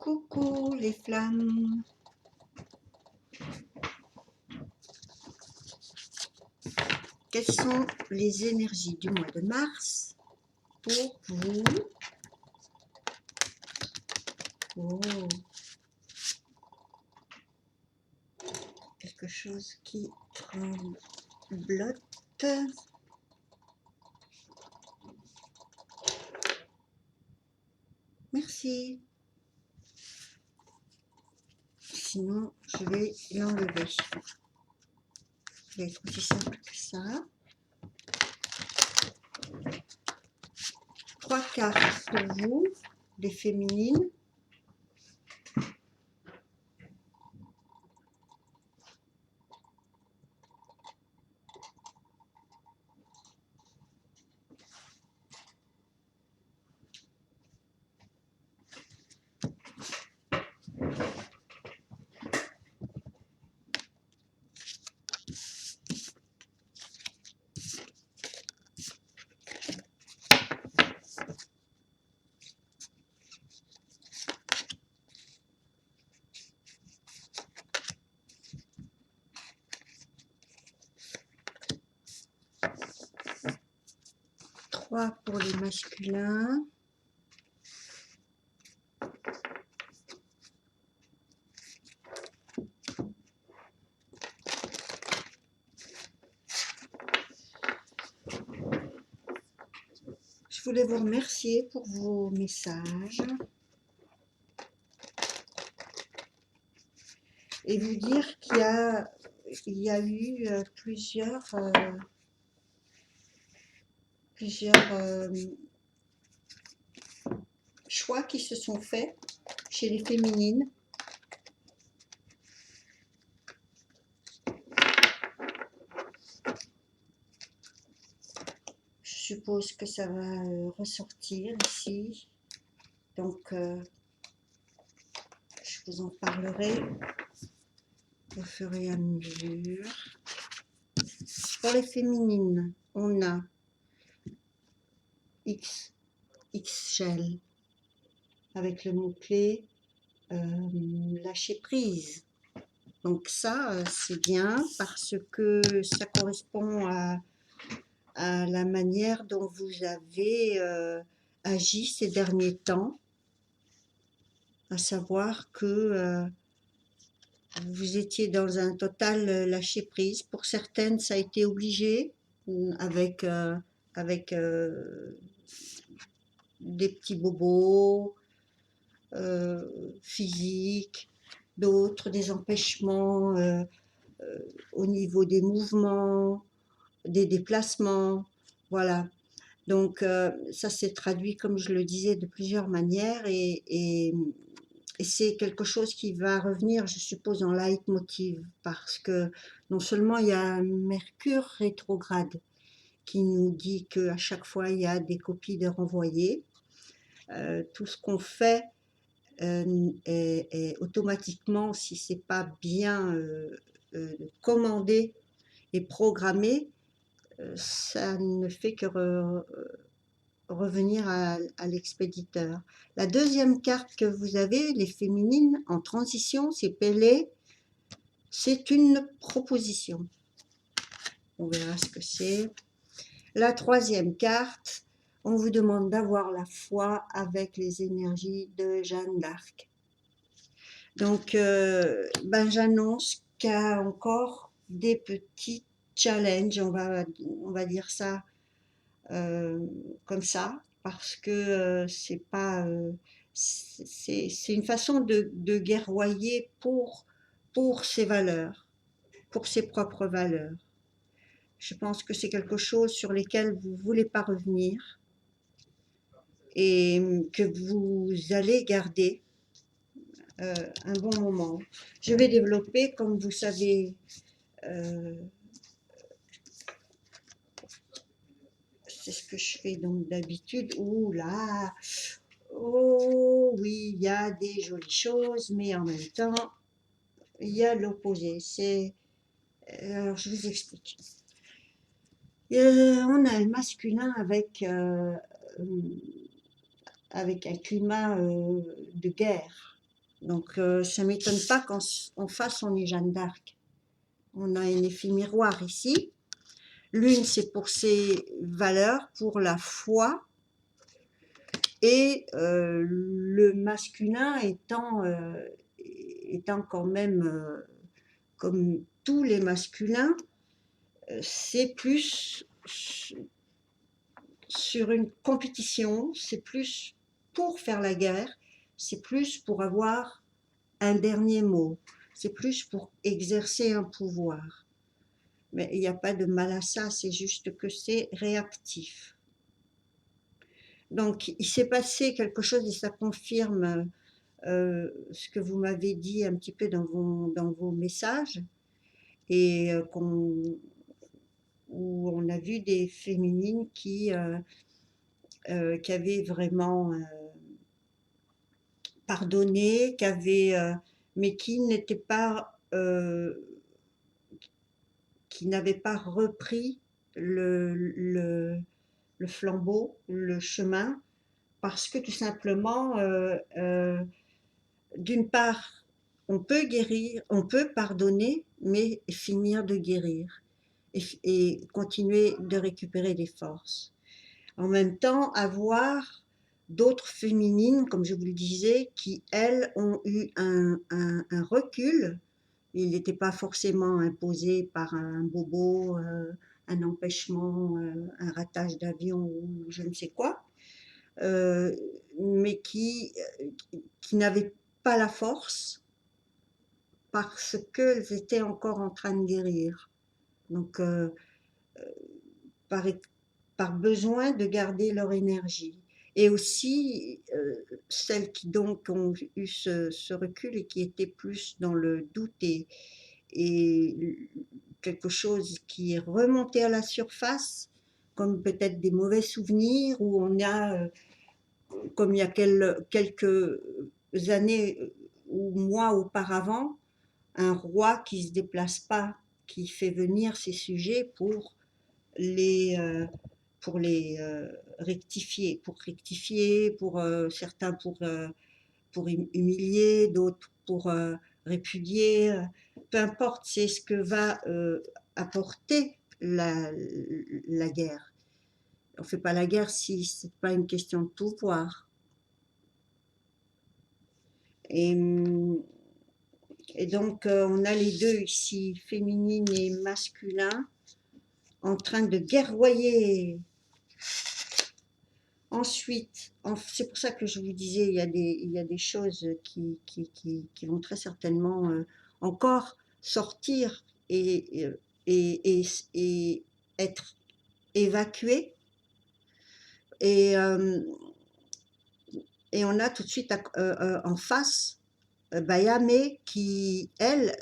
Coucou les flammes. Quelles sont les énergies du mois de mars pour vous? Oh, quelque chose qui tremblote. Merci. Sinon, je vais l'enlever. Ça va être aussi simple que ça. 3 cartes pour vous, les féminines. Pour les masculins. Je voulais vous remercier pour vos messages et vous dire qu'il y a eu plusieurs choix qui se sont faits chez les féminines. Je suppose que ça va ressortir ici, donc je vous en parlerai au fur et à mesure. Pour les féminines, on a XL avec le mot-clé lâcher prise. Donc ça, c'est bien parce que ça correspond à la manière dont vous avez agi ces derniers temps, à savoir que vous étiez dans un total lâcher prise. Pour certaines, ça a été obligé avec des petits bobos physiques, d'autres des empêchements au niveau des mouvements, des déplacements, voilà. Donc ça s'est traduit, comme je le disais, de plusieurs manières et c'est quelque chose qui va revenir, je suppose, en leitmotiv, parce que non seulement il y a un Mercure rétrograde qui nous dit qu'à chaque fois il y a des copies de renvoyer, tout ce qu'on fait est automatiquement, si c'est pas bien commandé et programmé, ça ne fait que revenir à l'expéditeur. La deuxième carte que vous avez, les féminines en transition, c'est Pélé. C'est une proposition. On verra ce que c'est. La troisième carte, on vous demande d'avoir la foi avec les énergies de Jeanne d'Arc. Donc, j'annonce qu'il y a encore des petits challenges, on va dire ça comme ça, parce que c'est pas, c'est une façon de guerroyer pour ses valeurs, pour ses propres valeurs. Je pense que c'est quelque chose sur lesquels vous ne voulez pas revenir et que vous allez garder un bon moment. Je vais développer, comme vous savez, c'est ce que je fais donc d'habitude. Ouh là, oh oui, il y a des jolies choses, mais en même temps, il y a l'opposé. Alors je vous explique. On a un masculin avec un climat de guerre. Donc, ça ne m'étonne pas qu'en face, on ait Jeanne d'Arc. On a un effet miroir ici. L'une, c'est pour ses valeurs, pour la foi, et le masculin étant quand même, comme tous les masculins, c'est plus sur une compétition, c'est plus pour faire la guerre, c'est plus pour avoir un dernier mot, c'est plus pour exercer un pouvoir. Mais il n'y a pas de mal à ça, c'est juste que c'est réactif. Donc, il s'est passé quelque chose et ça confirme ce que vous m'avez dit un petit peu dans vos messages, et où on a vu des féminines qui avaient vraiment pardonné, mais qui n'étaient pas, qui n'avaient pas repris le flambeau, le chemin, parce que tout simplement, d'une part, on peut guérir, on peut pardonner, mais finir de guérir et continuer de récupérer des forces. En même temps, avoir d'autres féminines, comme je vous le disais, qui, elles, ont eu un recul. Il n'était pas forcément imposé par un bobo, un empêchement, un ratage d'avion ou je ne sais quoi, mais qui n'avaient pas la force parce qu'elles étaient encore en train de guérir. Donc, par, par besoin de garder leur énergie. Et aussi, celles qui donc ont eu ce recul et qui étaient plus dans le doute et quelque chose qui est remonté à la surface, comme peut-être des mauvais souvenirs, où on a, comme il y a quelques années ou mois auparavant, un roi qui ne se déplace pas, qui fait venir ses sujets les, euh, pour les rectifier, pour certains pour humilier, d'autres pour répudier. Peu importe, c'est ce que va apporter la guerre. On ne fait pas la guerre si ce n'est pas une question de pouvoir. Et, et donc, on a les deux ici, féminine et masculin, en train de guerroyer. Ensuite, c'est pour ça que je vous disais, il y a des choses qui vont très certainement encore sortir et être évacuées. Et, et on a tout de suite en face Bayame qui, elle,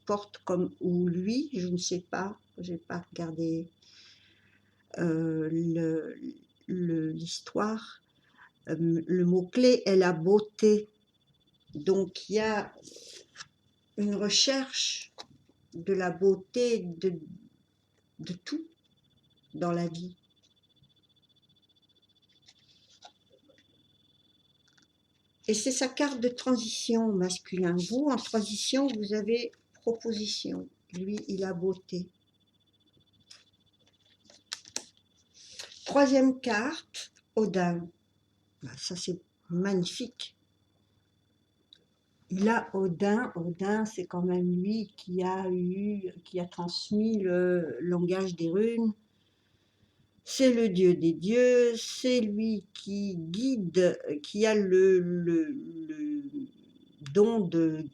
porte comme, ou lui, je ne sais pas, je n'ai pas regardé l'histoire. Le mot-clé est la beauté. Donc, il y a une recherche de la beauté de tout dans la vie. Et c'est sa carte de transition masculin. Vous, en transition, vous avez proposition. Lui, il a beauté. Troisième carte, Odin. Ça, c'est magnifique. Il a Odin. Odin, c'est quand même lui qui a transmis le langage des runes. C'est le dieu des dieux, c'est lui qui guide, qui a le don de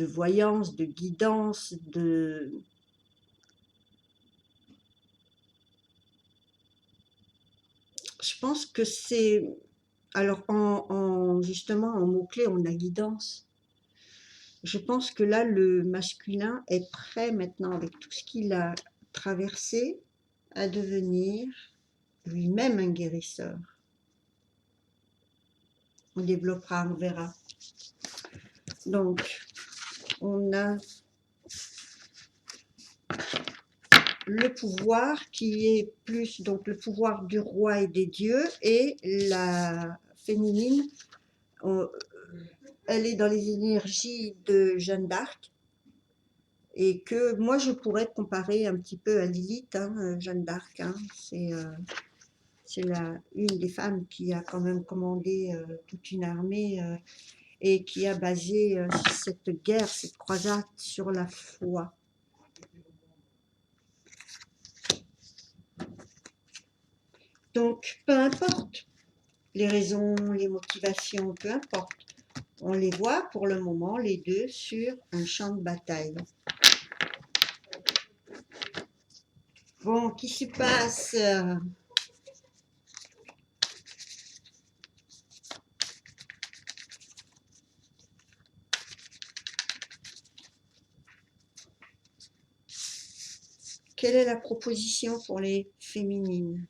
voyance, de guidance, Je pense que c'est... Alors, justement, en mots-clés, on a guidance. Je pense que là, le masculin est prêt maintenant, avec tout ce qu'il a traversé, à devenir lui-même un guérisseur. On développera, on verra. Donc, on a le pouvoir qui est plus donc le pouvoir du roi et des dieux, et la féminine elle est dans les énergies de Jeanne d'Arc, et que moi je pourrais comparer un petit peu à Lilith, hein, Jeanne d'Arc, hein. C'est une des femmes qui a quand même commandé toute une armée et qui a basé cette guerre, cette croisade sur la foi. Donc, peu importe les raisons, les motivations, peu importe. On les voit pour le moment, les deux, sur un champ de bataille. Bon, qui se passe quelle est la proposition pour les féminines?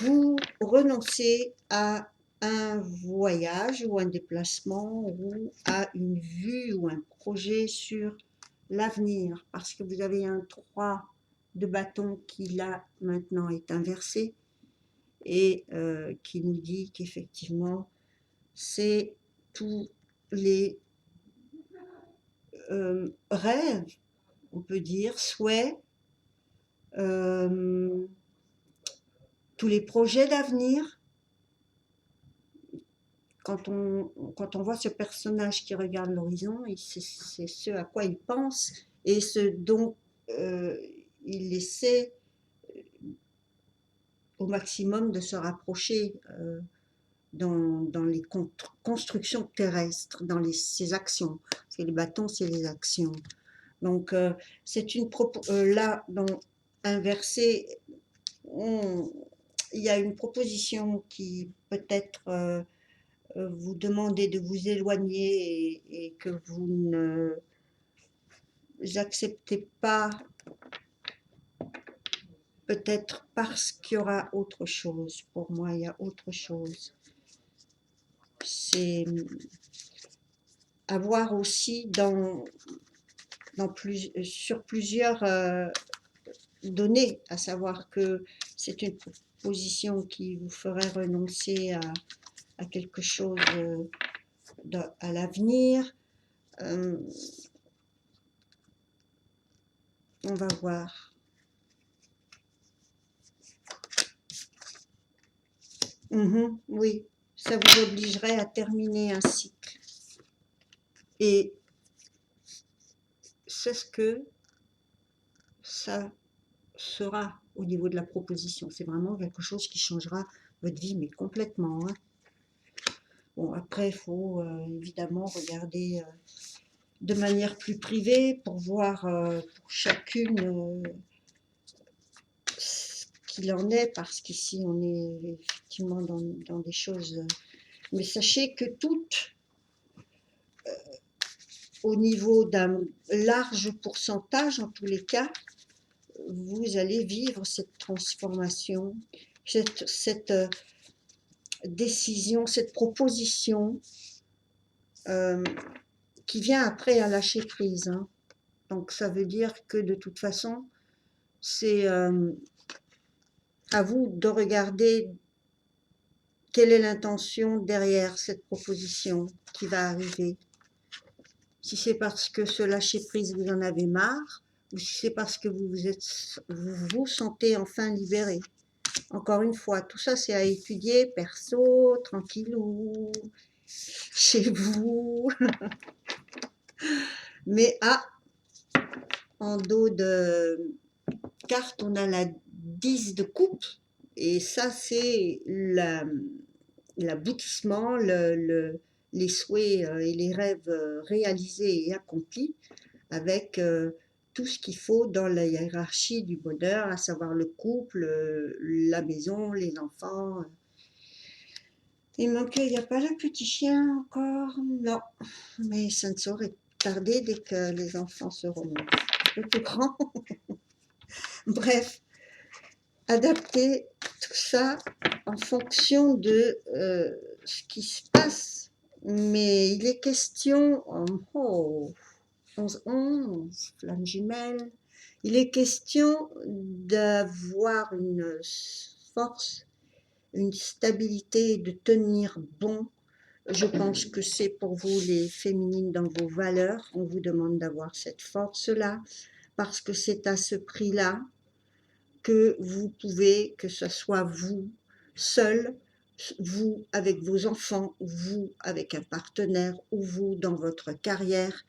Vous renoncez à un voyage ou un déplacement ou à une vue ou un projet sur l'avenir, parce que vous avez un 3 de bâton qui là maintenant est inversé et qui nous dit qu'effectivement c'est tous les rêves, on peut dire, souhaits, tous les projets d'avenir. Quand on voit ce personnage qui regarde l'horizon, c'est ce à quoi il pense et ce dont il essaie au maximum de se rapprocher dans les constructions terrestres, dans ses actions. Parce que les bâtons, c'est les actions. Donc, c'est une là, dans inversé, il y a une proposition qui peut-être vous demandez de vous éloigner et que vous ne acceptez pas, peut-être parce qu'il y aura autre chose. Pour moi, il y a autre chose. C'est avoir aussi sur plusieurs données, à savoir que c'est une proposition qui vous ferait renoncer à quelque chose à l'avenir. On va voir. Oui, ça vous obligerait à terminer un cycle. Et c'est ce que ça sera au niveau de la proposition. C'est vraiment quelque chose qui changera votre vie, mais complètement. Hein. Bon, après, il faut évidemment regarder de manière plus privée pour voir pour chacune ce qu'il en est, parce qu'ici, on est effectivement dans des choses... mais sachez que toutes, au niveau d'un large pourcentage, en tous les cas, vous allez vivre cette transformation, cette décision, cette proposition qui vient après à lâcher prise. Hein. Donc ça veut dire que de toute façon, c'est à vous de regarder quelle est l'intention derrière cette proposition qui va arriver. Si c'est parce que ce lâcher prise, vous en avez marre, ou si c'est parce que vous vous sentez enfin libéré. Encore une fois, tout ça c'est à étudier perso, tranquillou, chez vous. Mais en dos de carte, on a la 10 de coupe. Et ça, c'est l'aboutissement, les souhaits et les rêves réalisés et accomplis avec tout ce qu'il faut dans la hiérarchie du bonheur, à savoir le couple, la maison, les enfants. Il manque, il n'y a pas le petit chien encore? Non, mais ça ne saurait tarder dès que les enfants seront un peu plus grands. Bref, adapter tout ça en fonction de ce qui se passe. Mais il est question, 11-11, flamme jumelle, il est question d'avoir une force une stabilité, de tenir bon. Je pense que c'est pour vous les féminines dans vos valeurs. On vous demande d'avoir cette force-là parce que c'est à ce prix-là que vous pouvez, que ce soit vous seul, vous avec vos enfants, vous avec un partenaire ou vous dans votre carrière,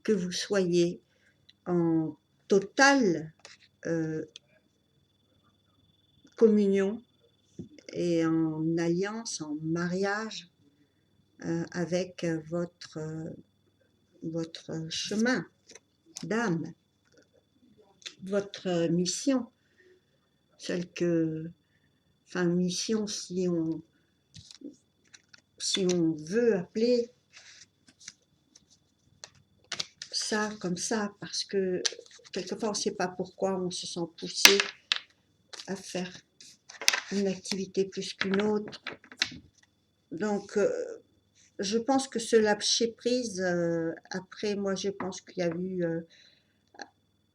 que vous soyez en totale communion et en alliance, en mariage avec votre chemin d'âme, votre mission, celle que, enfin mission si on veut appeler ça comme ça, parce que quelquefois on ne sait pas pourquoi on se sent poussé à faire une activité plus qu'une autre. Donc je pense que ce lâcher prise, après, moi je pense qu'il y a eu,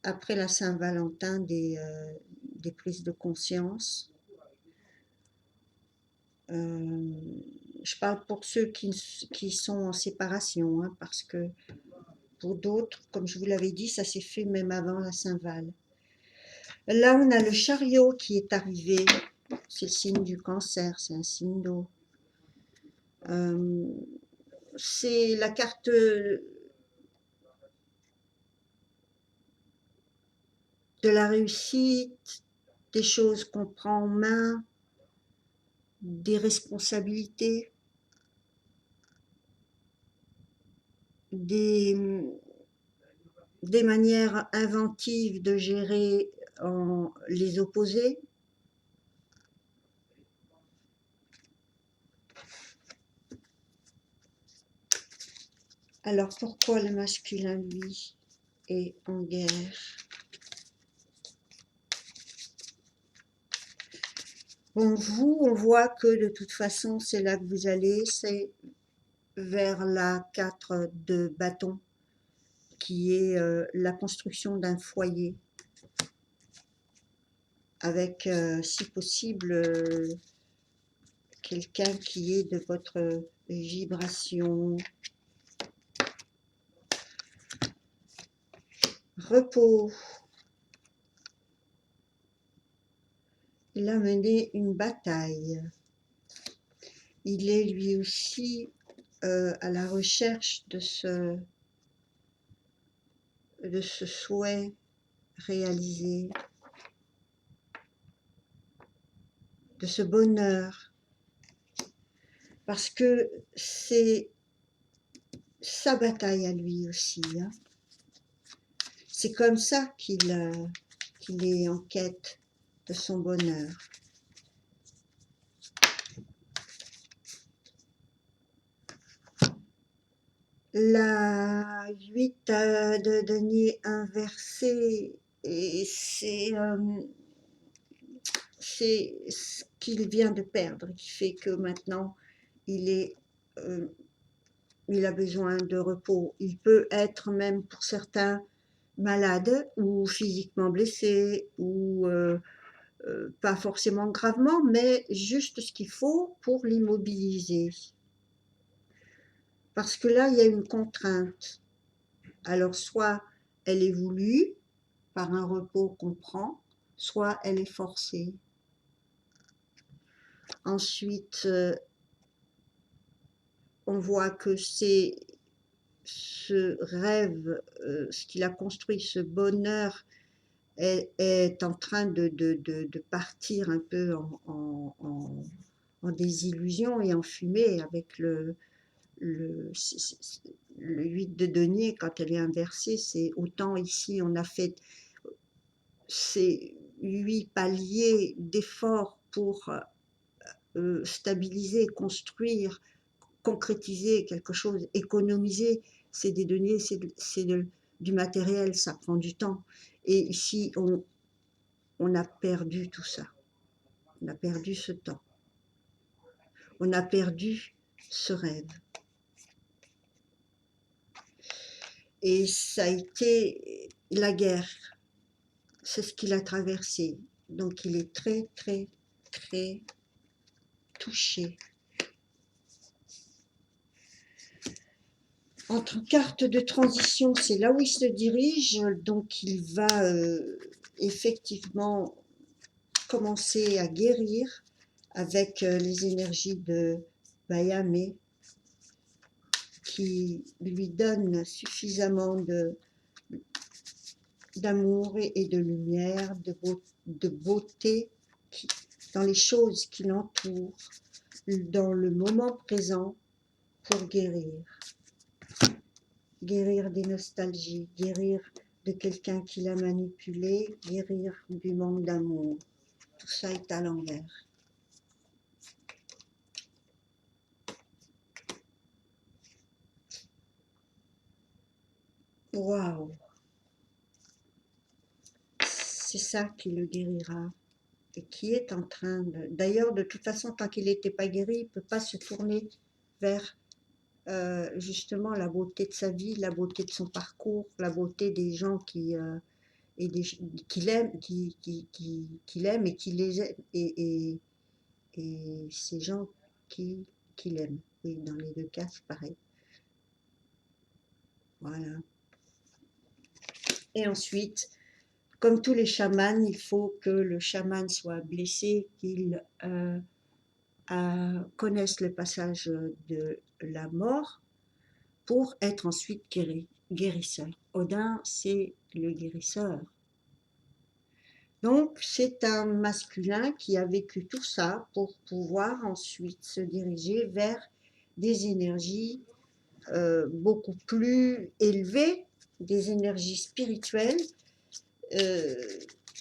après la Saint-Valentin, des prises de conscience. Je parle pour ceux qui sont en séparation, hein, parce que pour d'autres, comme je vous l'avais dit, ça s'est fait même avant la Saint-Val. Là, on a le chariot qui est arrivé. C'est le signe du cancer, c'est un signe d'eau. C'est la carte de la réussite, des choses qu'on prend en main, des responsabilités, des manières inventives de gérer les opposés. Alors pourquoi le masculin, lui, est en guerre? Bon, vous, on voit que de toute façon, c'est là que vous allez, c'est vers la 4 de bâton, qui est la construction d'un foyer, avec, si possible, quelqu'un qui est de votre vibration. Repos. Il a mené une bataille. Il est lui aussi à la recherche de ce souhait réalisé, de ce bonheur, parce que c'est sa bataille à lui aussi, hein. C'est comme ça qu'il est en quête de son bonheur. La 8 de denier inversé, et c'est ce qu'il vient de perdre qui fait que maintenant il a besoin de repos. Il peut être même pour certains malade ou physiquement blessé ou pas forcément gravement, mais juste ce qu'il faut pour l'immobiliser. Parce que là, il y a une contrainte. Alors, soit elle est voulue par un repos qu'on prend, soit elle est forcée. Ensuite, on voit que c'est ce rêve, ce qu'il a construit, ce bonheur est en train de partir un peu en désillusion et en fumée avec le 8 de denier. Quand elle est inversée, c'est autant ici on a fait ces 8 paliers d'efforts pour stabiliser, construire, concrétiser quelque chose, économiser. C'est des deniers, c'est du matériel, ça prend du temps. Et ici, on a perdu tout ça. On a perdu ce temps. On a perdu ce rêve. Et ça a été la guerre. C'est ce qu'il a traversé. Donc il est très, très, très touché. Entre cartes de transition, c'est là où il se dirige, donc il va effectivement commencer à guérir avec les énergies de Bayame qui lui donnent suffisamment d'amour et de lumière, de beauté dans les choses qui l'entourent, dans le moment présent pour guérir. Guérir des nostalgies, guérir de quelqu'un qui l'a manipulé, guérir du manque d'amour. Tout ça est à l'envers. Waouh! C'est ça qui le guérira et qui est en train de... D'ailleurs, de toute façon, tant qu'il n'était pas guéri, il ne peut pas se tourner vers justement la beauté de sa vie, la beauté de son parcours, la beauté des gens qui... qu'il aime, qu'il aime et qui les aime, et ces gens qu'il aime. Oui, dans les deux cas, c'est pareil. Voilà. Et ensuite, comme tous les chamans, il faut que le chaman soit blessé, qu'il connaisse le passage de la mort pour être ensuite guérisseur. Odin, c'est le guérisseur. Donc, c'est un masculin qui a vécu tout ça pour pouvoir ensuite se diriger vers des énergies beaucoup plus élevées, des énergies spirituelles.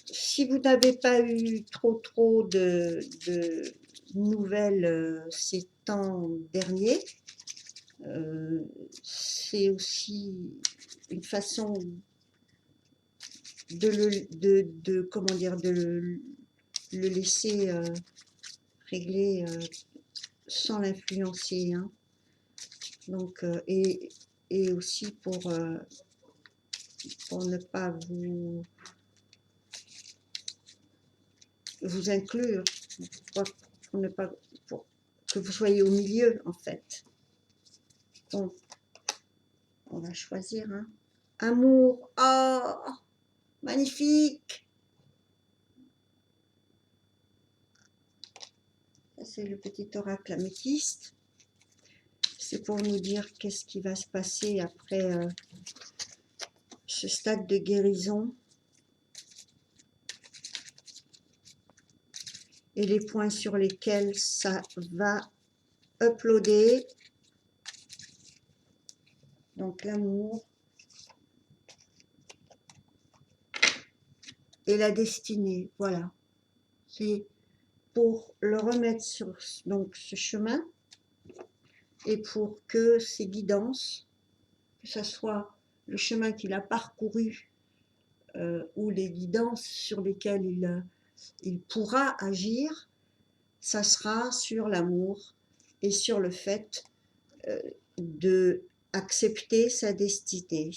Si vous n'avez pas eu trop de nouvelles ces temps derniers, c'est aussi une façon comment dire, de le laisser régler sans l'influencer, hein. Donc, et aussi pour ne pas vous inclure, pour ne pas, pour que vous soyez au milieu, en fait. Bon, on va choisir, hein. Amour, oh, magnifique! C'est le petit oracle améthyste. C'est pour nous dire qu'est-ce qui va se passer après ce stade de guérison. Et les points sur lesquels ça va uploader. Donc l'amour et la destinée, voilà. C'est pour le remettre sur donc, ce chemin et pour que ses guidances, que ce soit le chemin qu'il a parcouru ou les guidances sur lesquelles il pourra agir, ça sera sur l'amour et sur le fait de accepter sa destinée.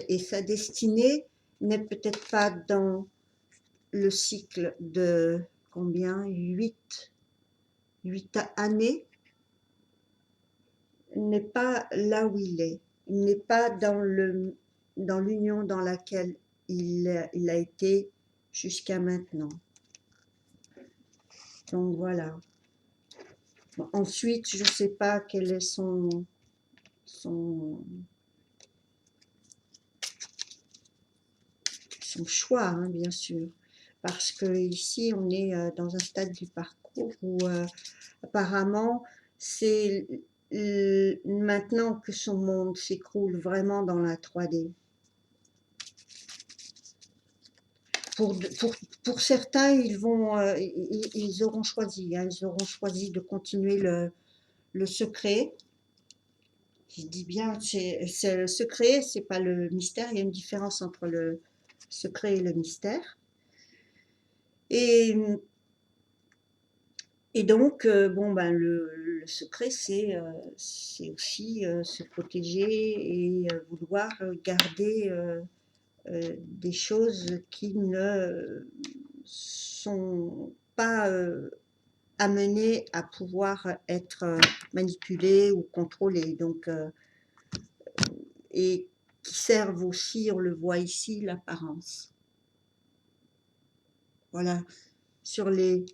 Et sa destinée n'est peut-être pas dans le cycle de combien 8 années, n'est pas là où il est. Il n'est pas dans l'union dans laquelle il a été jusqu'à maintenant. Donc voilà. Bon, ensuite, je ne sais pas quel est son choix, hein, bien sûr. Parce que ici, on est dans un stade du parcours où apparemment, c'est maintenant que son monde s'écroule vraiment dans la 3D. Pour certains, ils auront choisi, hein, ils auront choisi de continuer le secret. Je dis bien, c'est le secret, c'est pas le mystère. Il y a une différence entre le secret et le mystère. Et donc, bon, ben, le secret, c'est aussi se protéger et vouloir garder des choses qui ne sont pas amené à pouvoir être manipulé ou contrôlé. Donc, et qui servent aussi, on le voit ici, l'apparence. Voilà, sur les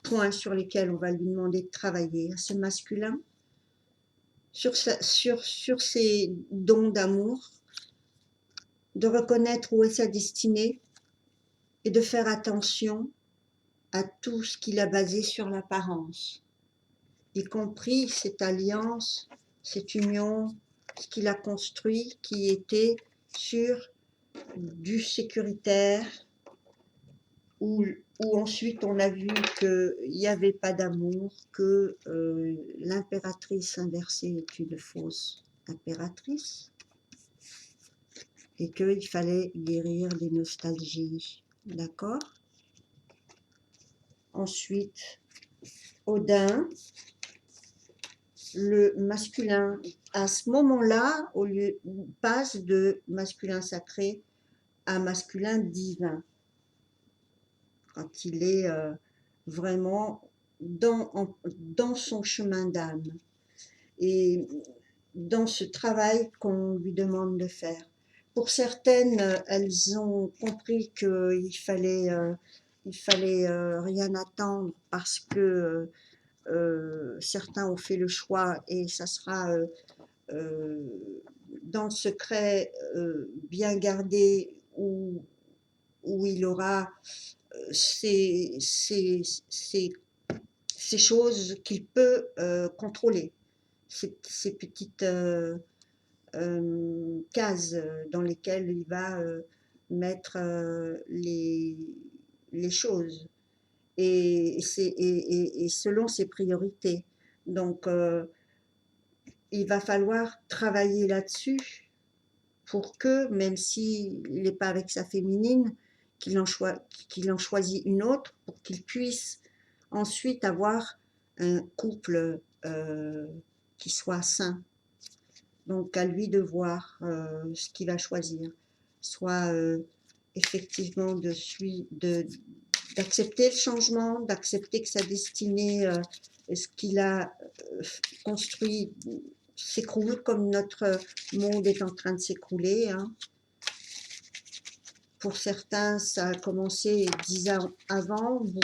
points sur lesquels on va lui demander de travailler à ce masculin, sur ses dons d'amour, de reconnaître où est sa destinée et de faire attention à tout ce qu'il a basé sur l'apparence, y compris cette alliance, cette union, ce qu'il a construit qui était sur du sécuritaire, où ensuite on a vu qu'il n'y avait pas d'amour, que l'impératrice inversée est une fausse impératrice, et qu'il fallait guérir les nostalgies. D'accord? Ensuite, Odin, le masculin, à ce moment-là, au lieu, passe de masculin sacré à masculin divin, quand il est vraiment dans son chemin d'âme et dans ce travail qu'on lui demande de faire. Pour certaines, elles ont compris qu'il fallait rien attendre parce que certains ont fait le choix et ça sera dans le secret bien gardé où il aura ces choses qu'il peut contrôler, ces petites cases dans lesquelles il va mettre les choses et selon ses priorités. Donc, il va falloir travailler là-dessus pour que, même s'il n'est pas avec sa féminine, qu'il en choisit une autre pour qu'il puisse ensuite avoir un couple qui soit sain. Donc à lui de voir ce qu'il va choisir, soit effectivement d'accepter le changement, d'accepter que sa destinée, ce qu'il a construit s'écroule comme notre monde est en train de s'écrouler. Hein. Pour certains, ça a commencé 10 ans avant. Bon,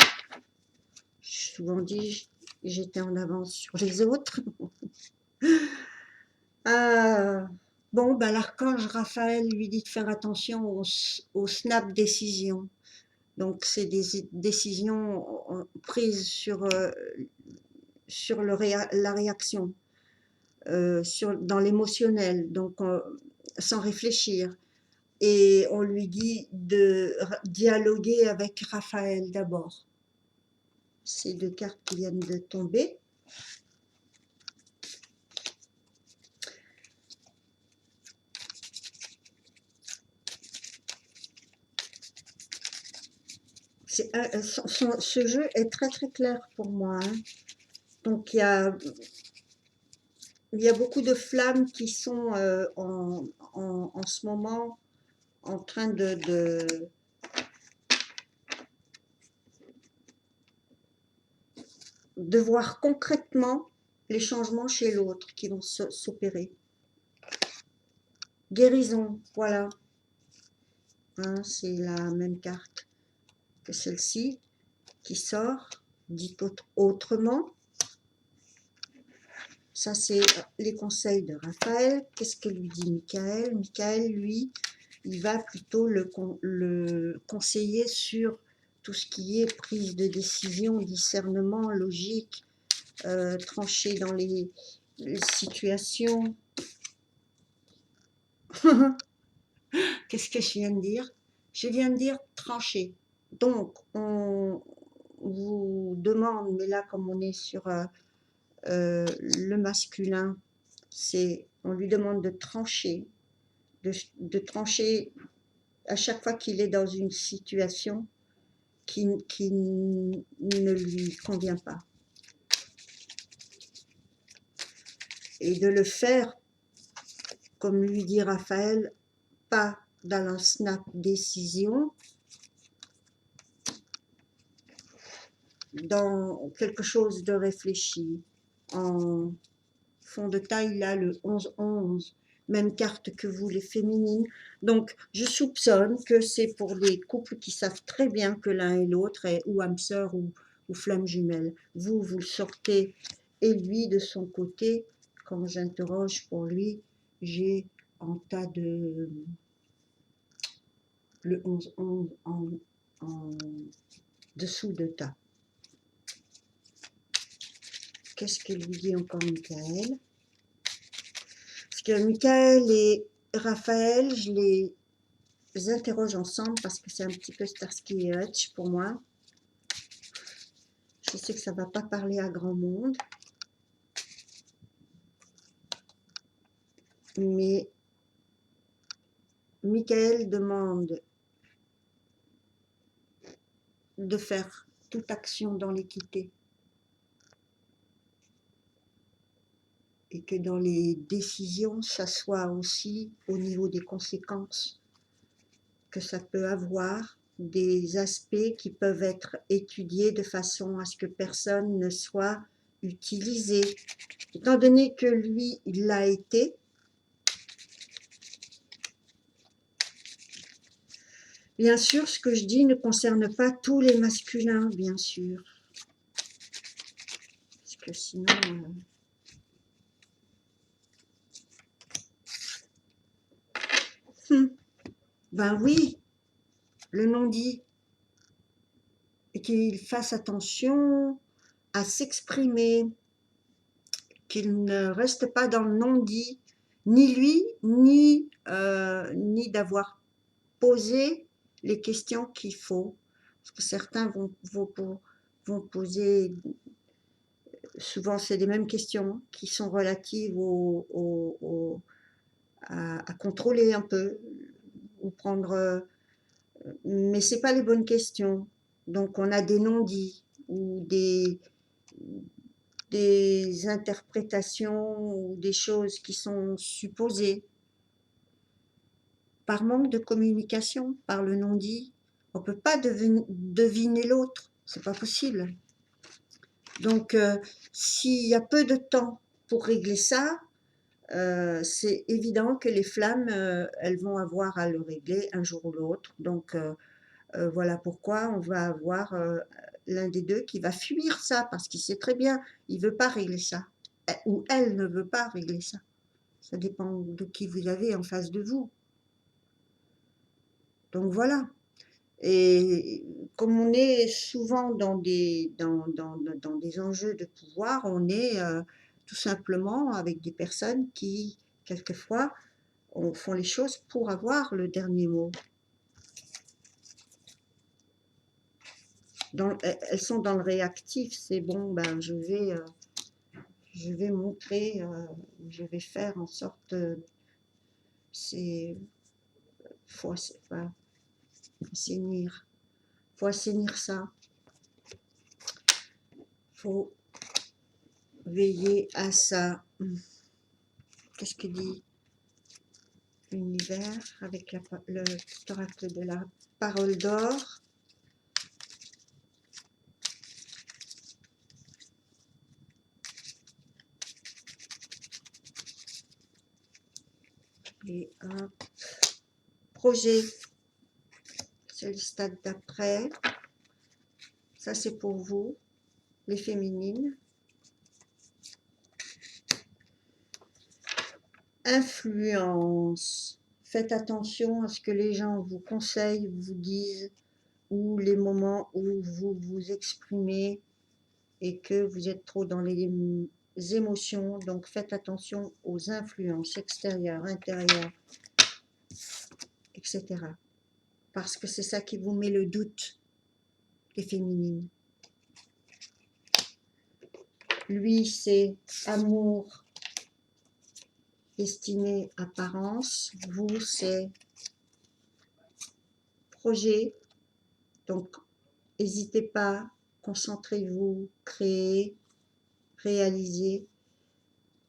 j'ai souvent dit j'étais en avance sur les autres. Bon, ben, l'archange Raphaël lui dit de faire attention aux snap décisions. Donc, c'est des décisions prises sur la réaction, dans l'émotionnel, donc sans réfléchir. Et on lui dit de dialoguer avec Raphaël d'abord. Ces deux cartes qui viennent de tomber. Ce jeu est très très clair pour moi. Hein. Donc il y a beaucoup de flammes qui sont en ce moment en train de voir concrètement les changements chez l'autre qui vont s'opérer. Guérison, voilà. Hein, c'est la même carte que celle-ci qui sort, dit autrement. Ça, c'est les conseils de Raphaël. Qu'est-ce que lui dit Michael? Michael, lui, il va plutôt le conseiller sur tout ce qui est prise de décision, discernement, logique, trancher dans les situations. Qu'est-ce que je viens de dire? Je viens de dire trancher. Donc, on vous demande, mais là, comme on est sur le masculin, on lui demande de trancher, de trancher à chaque fois qu'il est dans une situation qui ne lui convient pas. Et de le faire, comme lui dit Raphaël, pas dans la snap décision, dans quelque chose de réfléchi. En fond de taille, là, le 11-11, même carte que vous, les féminines. Donc, je soupçonne que c'est pour des couples qui savent très bien que l'un et l'autre est ou âme sœur ou flamme jumelle. Vous, vous le sortez, et lui, de son côté, quand j'interroge pour lui, j'ai en tas de le 11-11 en dessous de tas. Qu'est-ce que lui dit encore Michael? Parce que Michael et Raphaël, je les interroge ensemble parce que c'est un petit peu Starsky et Hutch pour moi. Je sais que ça ne va pas parler à grand monde. Mais Michael demande de faire toute action dans l'équité. Et que dans les décisions, ça soit aussi au niveau des conséquences que ça peut avoir, des aspects qui peuvent être étudiés de façon à ce que personne ne soit utilisé. Étant donné que lui, il l'a été, bien sûr, ce que je dis ne concerne pas tous les masculins, bien sûr. Parce que sinon... Ben oui, le non-dit. Et qu'il fasse attention à s'exprimer, qu'il ne reste pas dans le non-dit, ni lui, ni d'avoir posé les questions qu'il faut. Parce que certains vont poser, souvent c'est les mêmes questions qui sont relatives à contrôler un peu, ou prendre... mais ce n'est pas les bonnes questions. Donc on a des non-dits ou des interprétations ou des choses qui sont supposées par manque de communication, par le non-dit. On ne peut pas deviner l'autre, c'est pas possible. Donc s'il y a peu de temps pour régler ça, c'est évident que les flammes, elles vont avoir à le régler un jour ou l'autre. Donc voilà pourquoi on va avoir l'un des deux qui va fuir ça, parce qu'il sait très bien, il ne veut pas régler ça, ou elle ne veut pas régler ça. Ça dépend de qui vous avez en face de vous. Donc voilà. Et comme on est souvent dans des enjeux de pouvoir, on est tout simplement avec des personnes qui, quelquefois, font les choses pour avoir le dernier mot. Elles sont dans le réactif, c'est bon, ben je vais montrer, je vais faire en sorte, faut assainir ça, faut veiller à ça. Qu'est-ce que dit l'univers avec le petit oracle de la parole d'or? Et un projet, c'est le stade d'après. Ça, c'est pour vous, les féminines. Influence. Faites attention à ce que les gens vous conseillent, vous disent, ou les moments où vous vous exprimez et que vous êtes trop dans les émotions. Donc, faites attention aux influences extérieures, intérieures, etc. Parce que c'est ça qui vous met le doute, les féminines. Lui, c'est amour, estimé, apparence. Vous, c'est projet. Donc, n'hésitez pas, concentrez-vous, créez, réalisez.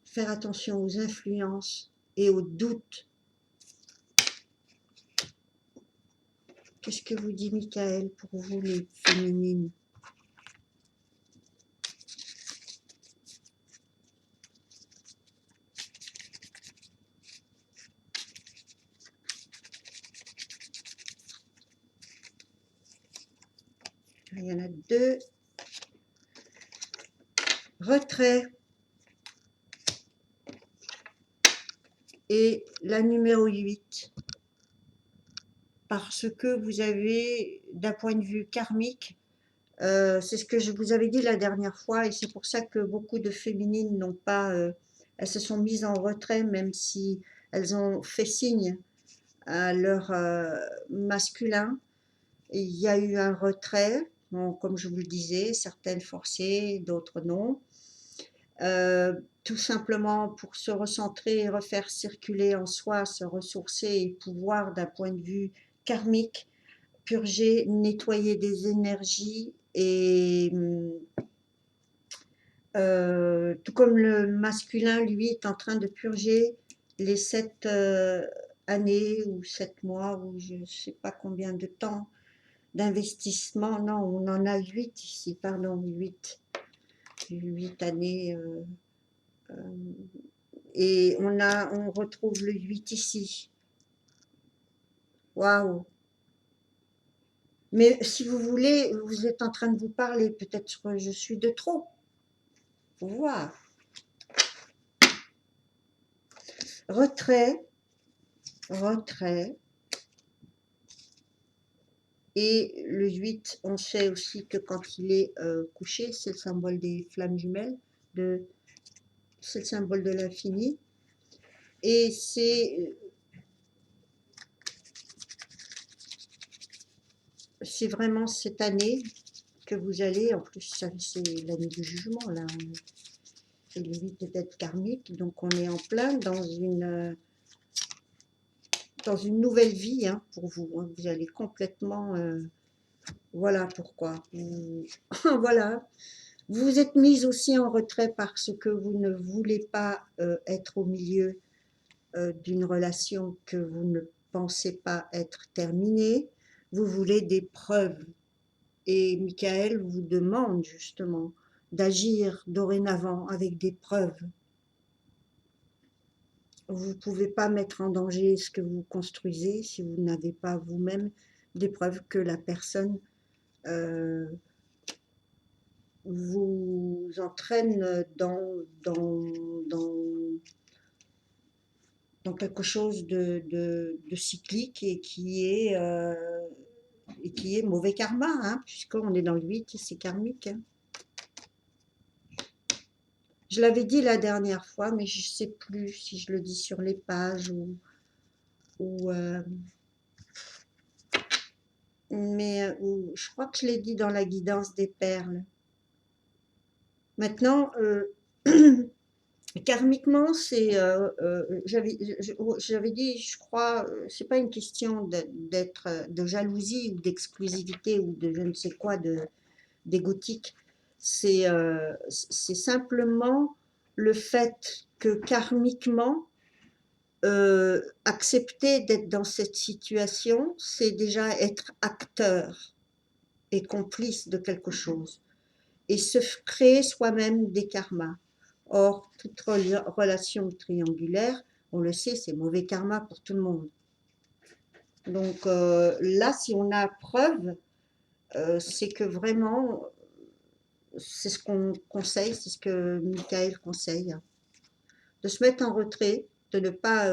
Faire attention aux influences et aux doutes. Qu'est-ce que vous dit Michael pour vous, les féminines? Il y en a deux. Retrait. Et la numéro 8. Parce que vous avez, d'un point de vue karmique, c'est ce que je vous avais dit la dernière fois, et c'est pour ça que beaucoup de féminines n'ont pas, elles se sont mises en retrait, même si elles ont fait signe à leur masculin. Il y a eu un retrait, bon, comme je vous le disais, certaines forcées, d'autres non. Tout simplement pour se recentrer, refaire circuler en soi, se ressourcer et pouvoir, d'un point de vue karmique, purger, nettoyer des énergies et tout comme le masculin, lui, est en train de purger les 7 années ou 7 mois ou je ne sais pas combien de temps d'investissement. Non, on en a 8 ici, pardon, 8 années. Et on retrouve le 8 ici. Waouh! Mais si vous voulez, vous êtes en train de vous parler, peut-être que je suis de trop. Faut voir. Retrait, retrait. Et le 8, on sait aussi que quand il est couché, c'est le symbole des flammes jumelles, c'est le symbole de l'infini. Et c'est vraiment cette année que vous allez, en plus c'est l'année du jugement, là, c'est le 8 d'être karmique, donc on est en plein dans une nouvelle vie hein, pour vous. Hein. Vous allez complètement, voilà pourquoi. Voilà. Vous vous êtes mise aussi en retrait parce que vous ne voulez pas être au milieu d'une relation que vous ne pensez pas être terminée. Vous voulez des preuves. Et Michael vous demande justement d'agir dorénavant avec des preuves. Vous ne pouvez pas mettre en danger ce que vous construisez si vous n'avez pas vous-même des preuves que la personne vous entraîne dans quelque chose de cyclique et qui est mauvais karma, hein, puisqu'on est dans le 8, c'est karmique. Hein. Je l'avais dit la dernière fois, mais je ne sais plus si je le dis sur les pages mais je crois que je l'ai dit dans la guidance des perles. Maintenant, karmiquement, c'est, j'avais dit, je crois, c'est pas une question de jalousie ou d'exclusivité ou de je ne sais quoi d'égotique. C'est simplement le fait que karmiquement, accepter d'être dans cette situation, c'est déjà être acteur et complice de quelque chose et se créer soi-même des karmas. Or, toute relation triangulaire, on le sait, c'est mauvais karma pour tout le monde. Donc là, si on a preuve, c'est que vraiment, c'est ce qu'on conseille, c'est ce que Michael conseille, de se mettre en retrait, de ne pas...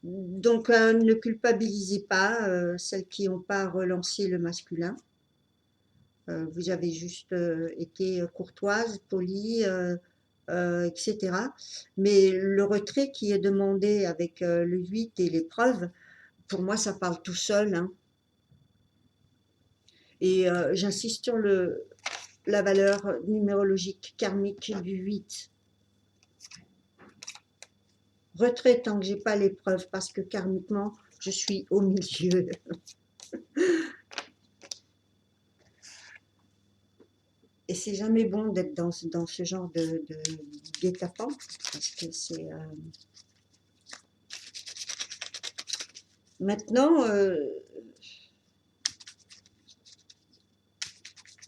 donc ne culpabilisez pas celles qui n'ont pas relancé le masculin. Vous avez juste été courtoise, polie, etc. Mais le retrait qui est demandé avec le 8 et les preuves, pour moi, ça parle tout seul. Hein. Et j'insiste sur la valeur numérologique karmique du 8. Retrait tant que j'ai pas les preuves, parce que karmiquement, je suis au milieu. Et c'est jamais bon d'être dans ce genre de guet-apens, parce que c'est... Maintenant,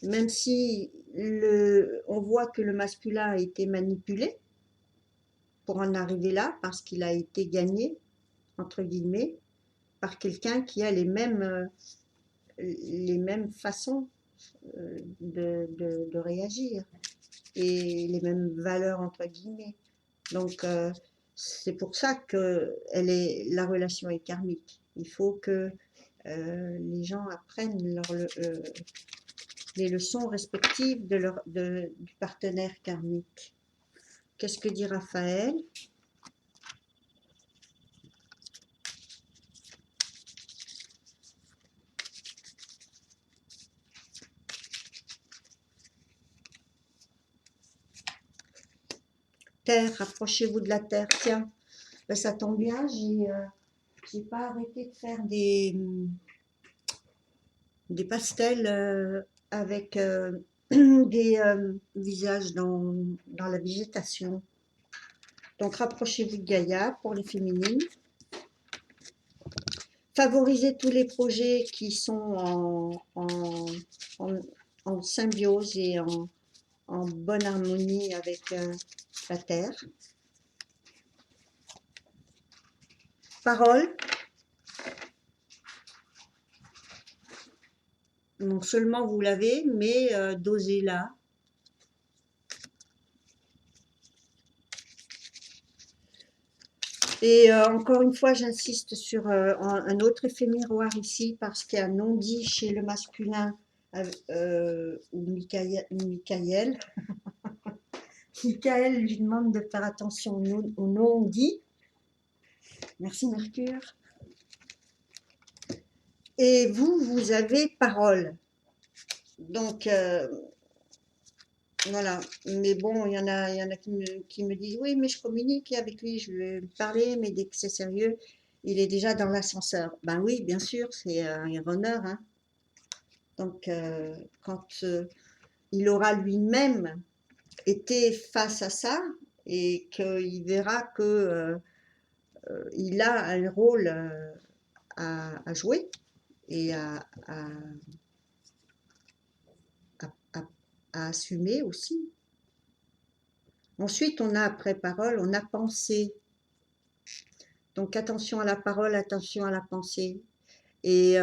même si on voit que le masculin a été manipulé pour en arriver là, parce qu'il a été gagné, entre guillemets, par quelqu'un qui a les mêmes façons, de réagir et les mêmes valeurs entre guillemets. Donc c'est pour ça que la relation est karmique. Il faut que les gens apprennent les leçons respectives du partenaire karmique. Qu'est-ce que dit Raphaël? Terre, rapprochez-vous de la terre. Tiens, ben, ça tombe bien, j'ai pas arrêté de faire des pastels avec des visages dans la végétation. Donc rapprochez-vous de Gaïa pour les féminines. Favorisez tous les projets qui sont en symbiose et en bonne harmonie avec la terre. Parole. Non seulement vous l'avez, mais dosez-la. Et encore une fois, j'insiste sur un autre effet miroir ici, parce qu'il y a un non-dit chez le masculin, ou Michael, Michael lui demande de faire attention au non-dit. Merci Mercure. Et vous avez parole. Donc, voilà. Mais bon, il y en a qui me disent, oui, mais je communique avec lui, je vais lui parler, mais dès que c'est sérieux, il est déjà dans l'ascenseur. Ben oui, bien sûr, c'est un runner, hein. Donc, quand il aura lui-même été face à ça, et qu'il verra que il a un rôle à jouer, et à assumer aussi. Ensuite, on a après parole, on a pensée. Donc attention à la parole, attention à la pensée. Et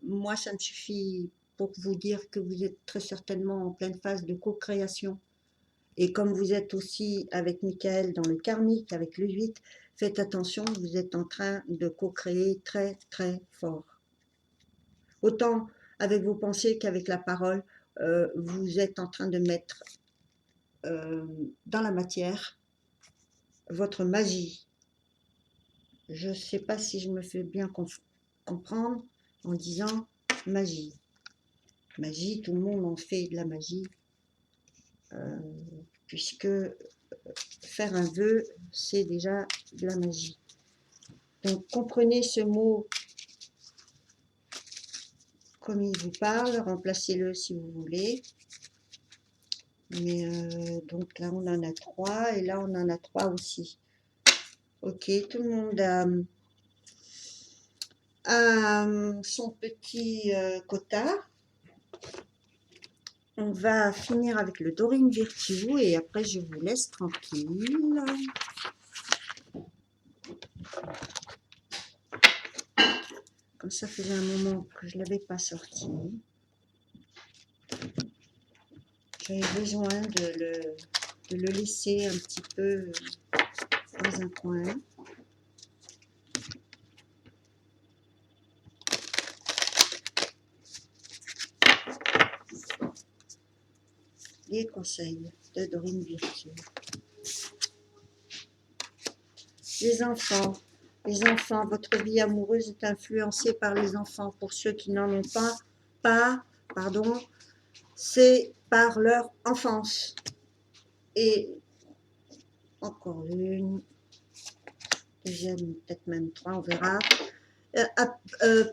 moi, ça me suffit pour vous dire que vous êtes très certainement en pleine phase de co-création. Et comme vous êtes aussi avec Michael dans le karmique, avec le 8, faites attention, vous êtes en train de co-créer très très fort. Autant avec vos pensées qu'avec la parole, vous êtes en train de mettre dans la matière votre magie. Je ne sais pas si je me fais bien comprendre en disant magie. Magie, tout le monde en fait de la magie, puisque faire un vœu, c'est déjà de la magie. Donc comprenez ce mot comme il vous parle, remplacez-le si vous voulez. Mais donc là on en a 3 et là on en a 3 aussi. Ok, tout le monde a son petit quota. On va finir avec le Dorine Virtue et après je vous laisse tranquille. Comme ça faisait un moment que je ne l'avais pas sorti. J'avais besoin de le laisser un petit peu dans un coin. Les conseils de Dorine Virtue. Les enfants, votre vie amoureuse est influencée par les enfants. Pour ceux qui n'en ont pardon, c'est par leur enfance. Et encore une, deuxième, peut-être même 3, on verra.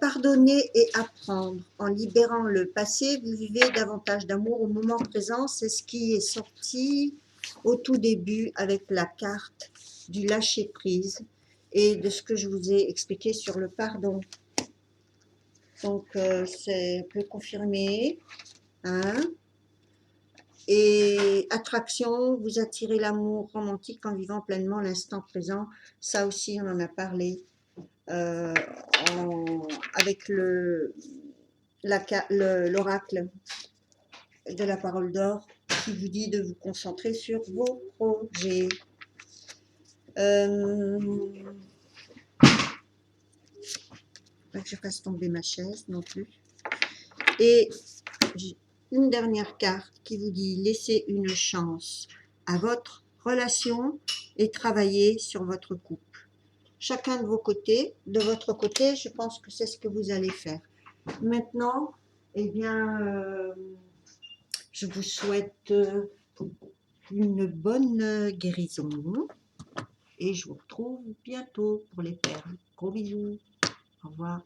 Pardonner et apprendre. En libérant le passé, vous vivez davantage d'amour au moment présent. C'est ce qui est sorti au tout début avec la carte du lâcher-prise et de ce que je vous ai expliqué sur le pardon. Donc, c'est peu confirmé. Hein? Et attraction, vous attirez l'amour romantique en vivant pleinement l'instant présent. Ça aussi, on en a parlé. Avec l'oracle de la parole d'or qui vous dit de vous concentrer sur vos projets. Pas que je fasse tomber ma chaise non plus. Et une dernière carte qui vous dit laissez une chance à votre relation et travaillez sur votre couple. Chacun de vos côtés, de votre côté, je pense que c'est ce que vous allez faire. Maintenant, eh bien, je vous souhaite une bonne guérison et je vous retrouve bientôt pour les perles. Gros bisous. Au revoir.